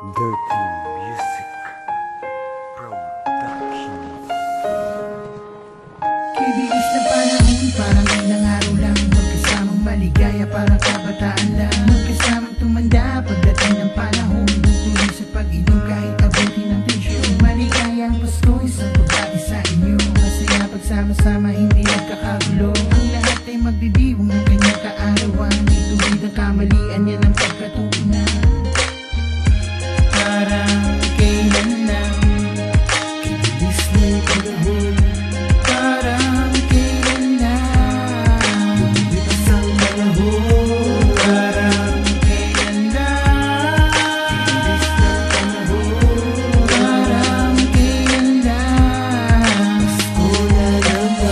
Dirty Music Production. Kibilis na panahon, parang ilang araw lang. Magkasamang maligaya, parang kabataan lang. Magkasamang tumanda, pagdating ng panahon. Tutuloy sa pag-inom kahit abutin ng tensyon. Maligayang Pasko, isang pagbati sa inyo. Masaya pagsama-sama, hindi nagkakagulo. Ang lahat ay magbibiwang ng kanyang kaarawan. Ituwid ang kamalian, yan ang pagkatuunan. Parang kailan lang, kibilis na yung panahon. Parang kailan lang, lumipas ang panahon. Parang kailan lang, kibilis na yung panahon. Parang kailan lang,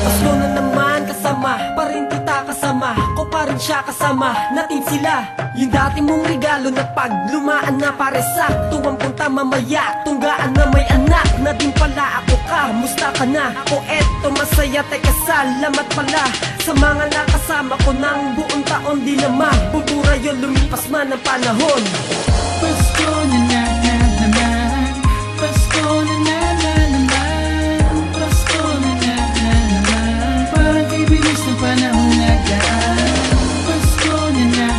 Pasko na naman, kasama pa rin kita, kasama ko pa rin siya, kasama natin sila. Yung dati mong regalo na pag lumaan na pare sakto ang punta mamaya. Tunggaan na may anak na din pala ako, kamusta ka na? Ako eto masaya, teka salamat pala sa mga nakasama ko ng buong taon. Di naman bubura yun, lumipas man ang panahon. Pasko na naman, Pasko na naman, Pasko na naman. Parang kay bilis ng panahon nagdaan. Pasko na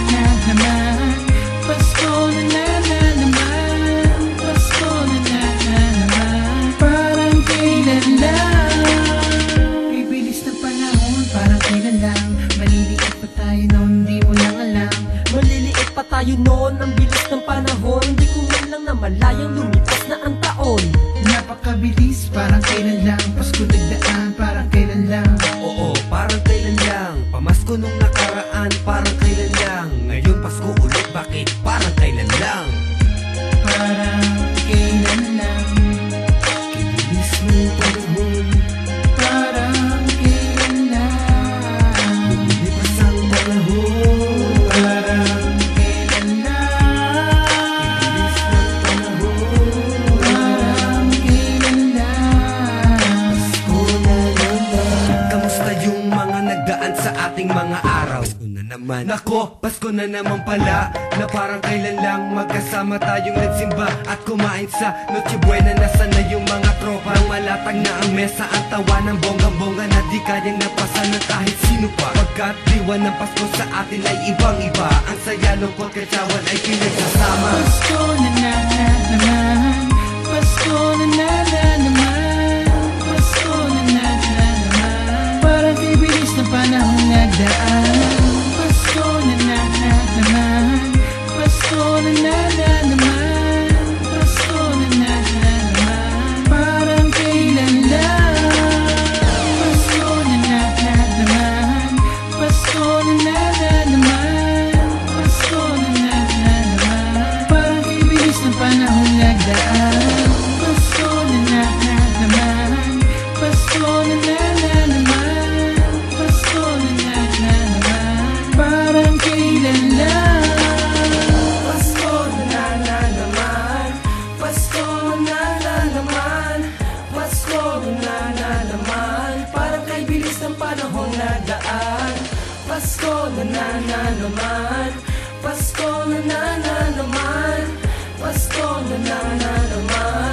naman, Pasko na naman, Pasko na naman. Parang kailan lang, kay bilis ng panahon, parang kailan lang. Maliliit pa tayo noon, di mo lang alam. Maliliit pa tayo noon, ang bilis ng panahon. Di ko man lang na malayang lumipas na ang taon. Napakabilis, parang kailan lang. Pasko nagdaan, parang kailan lang. Oo, parang kailan lang. Pamasko nung nakaraan, parang kailan lang. Ngayon Pasko ulit, bakit parang kailan lang? Parang kailan lang, kibilis mo yung panahon. Parang kailan lang, lumipas ang panahon. Parang kailan lang, kibilis mo yung panahon. Parang kailan lang, Pasko na naman. Kamusta yung mga nagdaan sa ating mga araw? Pasko na naman. Nako, Pasko na naman pala. Na parang kailan lang magkasama tayong nagsimba at kumain sa Noche Buena. Nasaan na yung mga tropa? Ang malatag na ang mesa, ang tawa ng bonggang-bongga na di kayang napasan ng kahit sino pa. Pagkat diwan ng Pasko sa atin ay ibang-iba. Ang saya, lungkot, katsawan ay pinagsasama. Pasko na naman, Pasko na naman, Pasko na naman. Parang kay bilis ng panahon nagdaan. Pasko na naman, Pasko na naman, Pasko na naman. Parang kailan lang, Pasko na naman, Pasko na naman, Pasko na naman. Parang kay bilis ng panahon nagdaan. Pasko na naman, Pasko na naman, Pasko na naman. Parang kailan lang, Pasko na naman, Pasko na naman, Pasko na naman. Parang kay bilis ng panahon na daan. Pasko na naman, Pasko na naman, Pasko na naman.